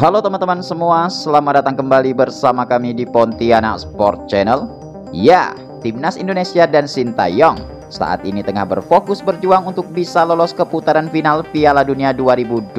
Halo teman-teman semua, selamat datang kembali bersama kami di Pontianak Sport Channel. Ya, Timnas Indonesia dan Sintayong saat ini tengah berfokus berjuang untuk bisa lolos ke putaran final Piala Dunia 2026.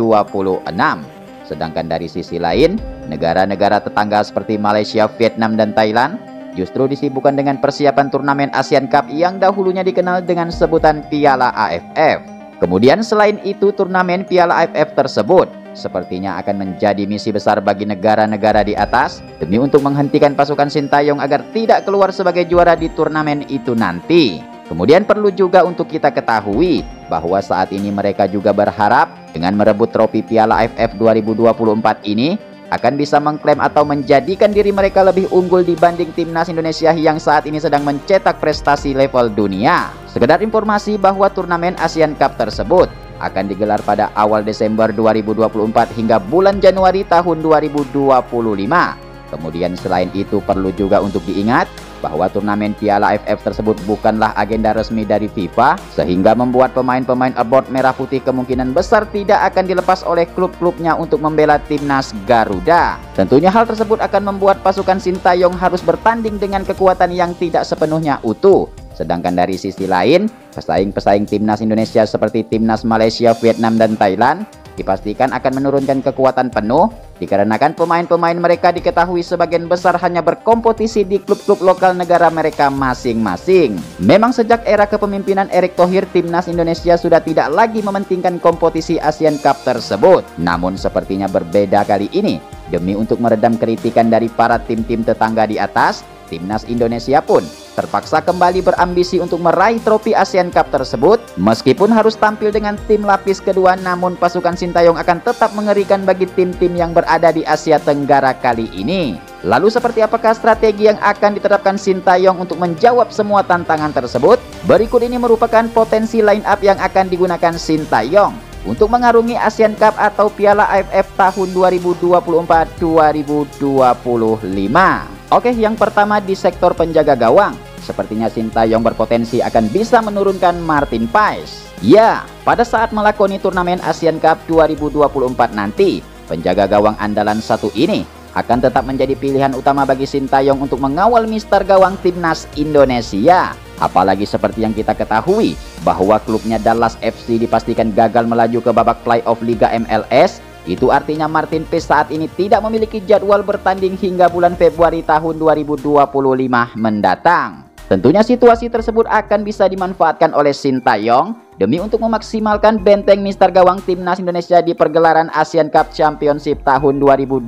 Sedangkan dari sisi lain, negara-negara tetangga seperti Malaysia, Vietnam, dan Thailand justru disibukkan dengan persiapan turnamen Asian Cup yang dahulunya dikenal dengan sebutan Piala AFF. Kemudian selain itu, turnamen Piala AFF tersebut sepertinya akan menjadi misi besar bagi negara-negara di atas demi untuk menghentikan pasukan Sintayong agar tidak keluar sebagai juara di turnamen itu nanti. Kemudian perlu juga untuk kita ketahui bahwa saat ini mereka juga berharap dengan merebut trofi Piala AFF 2024 ini akan bisa mengklaim atau menjadikan diri mereka lebih unggul dibanding timnas Indonesia yang saat ini sedang mencetak prestasi level dunia. Sekedar informasi bahwa turnamen Asian Cup tersebut akan digelar pada awal Desember 2024 hingga bulan Januari tahun 2025. Kemudian selain itu perlu juga untuk diingat bahwa turnamen Piala AFF tersebut bukanlah agenda resmi dari FIFA, sehingga membuat pemain-pemain abort merah putih kemungkinan besar tidak akan dilepas oleh klub-klubnya untuk membela timnas Garuda. Tentunya hal tersebut akan membuat pasukan Sintayong harus bertanding dengan kekuatan yang tidak sepenuhnya utuh. Sedangkan dari sisi lain, pesaing-pesaing timnas Indonesia seperti timnas Malaysia, Vietnam, dan Thailand dipastikan akan menurunkan kekuatan penuh dikarenakan pemain-pemain mereka diketahui sebagian besar hanya berkompetisi di klub-klub lokal negara mereka masing-masing. Memang sejak era kepemimpinan Erick Thohir, timnas Indonesia sudah tidak lagi mementingkan kompetisi Asian Cup tersebut. Namun sepertinya berbeda kali ini. Demi untuk meredam kritikan dari para tim-tim tetangga di atas, timnas Indonesia pun terpaksa kembali berambisi untuk meraih trofi Asian Cup tersebut. Meskipun harus tampil dengan tim lapis kedua, namun pasukan Sintayong akan tetap mengerikan bagi tim-tim yang berada di Asia Tenggara kali ini. Lalu seperti apakah strategi yang akan diterapkan Sintayong untuk menjawab semua tantangan tersebut? Berikut ini merupakan potensi line up yang akan digunakan Sintayong untuk mengarungi Asian Cup atau Piala AFF tahun 2024-2025. Oke, yang pertama di sektor penjaga gawang, sepertinya Sintayong berpotensi akan bisa menurunkan Martin Paes. Ya, pada saat melakoni turnamen Asian Cup 2024 nanti, penjaga gawang andalan satu ini akan tetap menjadi pilihan utama bagi Sintayong untuk mengawal mister gawang timnas Indonesia. Apalagi seperti yang kita ketahui bahwa klubnya Dallas FC dipastikan gagal melaju ke babak playoff Liga MLS. Itu artinya Martin Paes saat ini tidak memiliki jadwal bertanding hingga bulan Februari tahun 2025 mendatang. Tentunya situasi tersebut akan bisa dimanfaatkan oleh Sintayong demi untuk memaksimalkan benteng mister gawang timnas Indonesia di pergelaran Asian Cup Championship tahun 2024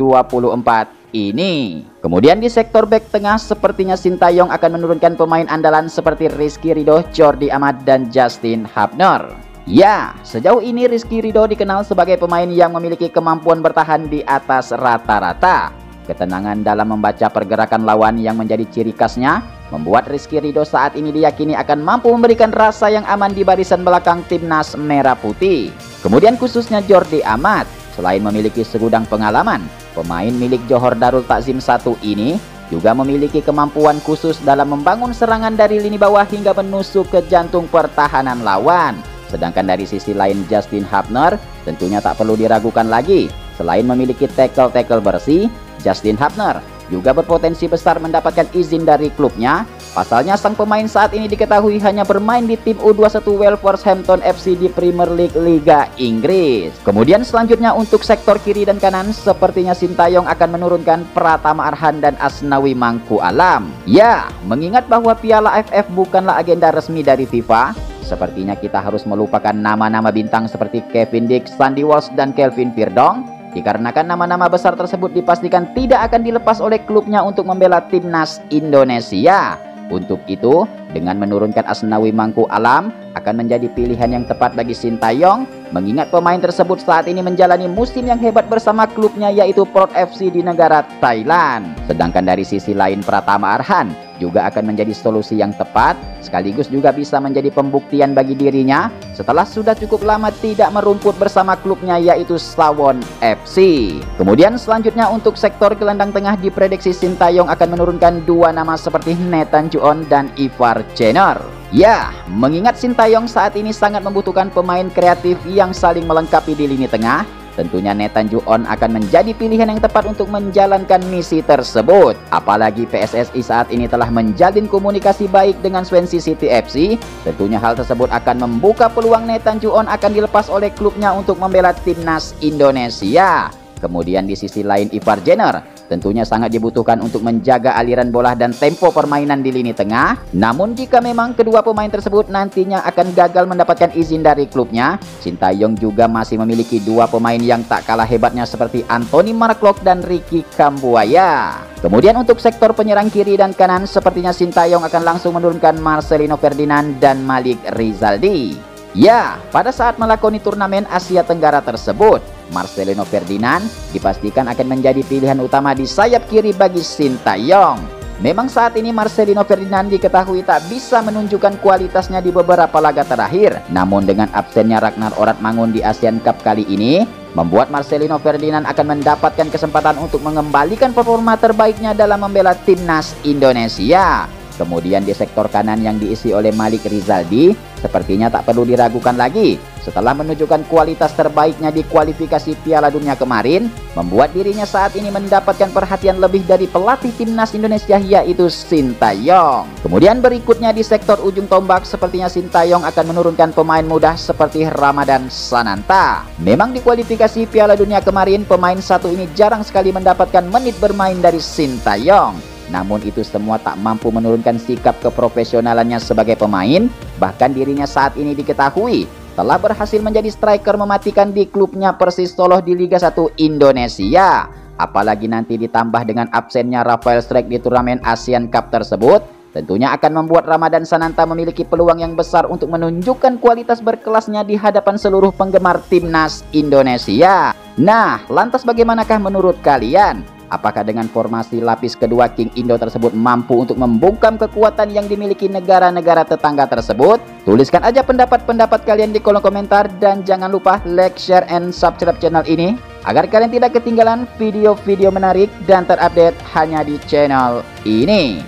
ini. Kemudian di sektor bek tengah, sepertinya Sintayong akan menurunkan pemain andalan seperti Rizky Ridho, Jordi Amat, dan Justin Hubner. Ya, sejauh ini Rizky Ridho dikenal sebagai pemain yang memiliki kemampuan bertahan di atas rata-rata. Ketenangan dalam membaca pergerakan lawan yang menjadi ciri khasnya membuat Rizky Ridho saat ini diyakini akan mampu memberikan rasa yang aman di barisan belakang timnas merah putih. Kemudian khususnya Jordi Amat, selain memiliki segudang pengalaman, pemain milik Johor Darul Takzim 1 ini juga memiliki kemampuan khusus dalam membangun serangan dari lini bawah hingga menusuk ke jantung pertahanan lawan. Sedangkan dari sisi lain Justin Hubner tentunya tak perlu diragukan lagi. Selain memiliki tackle-tackle bersih, Justin Hubner juga berpotensi besar mendapatkan izin dari klubnya. Pasalnya sang pemain saat ini diketahui hanya bermain di tim U21 Wolverhampton FC di Premier League Liga Inggris. Kemudian selanjutnya untuk sektor kiri dan kanan, sepertinya Sintayong akan menurunkan Pratama Arhan dan Asnawi Mangku Alam. Ya, mengingat bahwa Piala AFF bukanlah agenda resmi dari FIFA, sepertinya kita harus melupakan nama-nama bintang seperti Kevin Dix, Sandy Walsh, dan Kelvin Pierdong, dikarenakan nama-nama besar tersebut dipastikan tidak akan dilepas oleh klubnya untuk membela timnas Indonesia. Untuk itu, dengan menurunkan Asnawi Mangku Alam akan menjadi pilihan yang tepat bagi Sintayong, mengingat pemain tersebut saat ini menjalani musim yang hebat bersama klubnya yaitu Port FC di negara Thailand. Sedangkan dari sisi lain Pratama Arhan juga akan menjadi solusi yang tepat, sekaligus juga bisa menjadi pembuktian bagi dirinya setelah sudah cukup lama tidak merumput bersama klubnya yaitu Slawon FC. Kemudian selanjutnya untuk sektor gelandang tengah, diprediksi Sintayong akan menurunkan dua nama seperti Nathan Juon dan Ivar Jenner. Ya, mengingat Sintayong saat ini sangat membutuhkan pemain kreatif yang saling melengkapi di lini tengah, tentunya Nathan Juon akan menjadi pilihan yang tepat untuk menjalankan misi tersebut. Apalagi PSSI saat ini telah menjalin komunikasi baik dengan Swansea City FC, tentunya hal tersebut akan membuka peluang Nathan Juon akan dilepas oleh klubnya untuk membela timnas Indonesia. Kemudian di sisi lain Ivar Jenner tentunya sangat dibutuhkan untuk menjaga aliran bola dan tempo permainan di lini tengah. Namun jika memang kedua pemain tersebut nantinya akan gagal mendapatkan izin dari klubnya, Sintayong juga masih memiliki dua pemain yang tak kalah hebatnya seperti Anthony Marklock dan Ricky Kambuaya. Kemudian untuk sektor penyerang kiri dan kanan, sepertinya Sintayong akan langsung menurunkan Marcelino Ferdinand dan Malik Rizaldi. Ya, pada saat melakoni turnamen Asia Tenggara tersebut, Marcelino Ferdinand dipastikan akan menjadi pilihan utama di sayap kiri bagi Sintayong. Memang saat ini Marcelino Ferdinand diketahui tak bisa menunjukkan kualitasnya di beberapa laga terakhir. Namun dengan absennya Ragnar Oratmangun di Asian Cup kali ini, membuat Marcelino Ferdinand akan mendapatkan kesempatan untuk mengembalikan performa terbaiknya dalam membela timnas Indonesia. Kemudian di sektor kanan yang diisi oleh Malik Rizaldi, sepertinya tak perlu diragukan lagi. Setelah menunjukkan kualitas terbaiknya di kualifikasi Piala Dunia kemarin, membuat dirinya saat ini mendapatkan perhatian lebih dari pelatih timnas Indonesia, yaitu Sintayong. Kemudian berikutnya di sektor ujung tombak, sepertinya Sintayong akan menurunkan pemain muda seperti Ramadan Sananta. Memang di kualifikasi Piala Dunia kemarin, pemain satu ini jarang sekali mendapatkan menit bermain dari Sintayong. Namun itu semua tak mampu menurunkan sikap keprofesionalannya sebagai pemain. Bahkan dirinya saat ini diketahui telah berhasil menjadi striker mematikan di klubnya Persis Solo di Liga 1 Indonesia. Apalagi nanti ditambah dengan absennya Rafael Strijk di turnamen Asian Cup tersebut, tentunya akan membuat Ramadan Sananta memiliki peluang yang besar untuk menunjukkan kualitas berkelasnya di hadapan seluruh penggemar timnas Indonesia. Nah, lantas bagaimanakah menurut kalian? Apakah dengan formasi lapis kedua King Indo tersebut mampu untuk membungkam kekuatan yang dimiliki negara-negara tetangga tersebut? Tuliskan aja pendapat-pendapat kalian di kolom komentar dan jangan lupa like, share, and subscribe channel ini agar kalian tidak ketinggalan video-video menarik dan terupdate hanya di channel ini.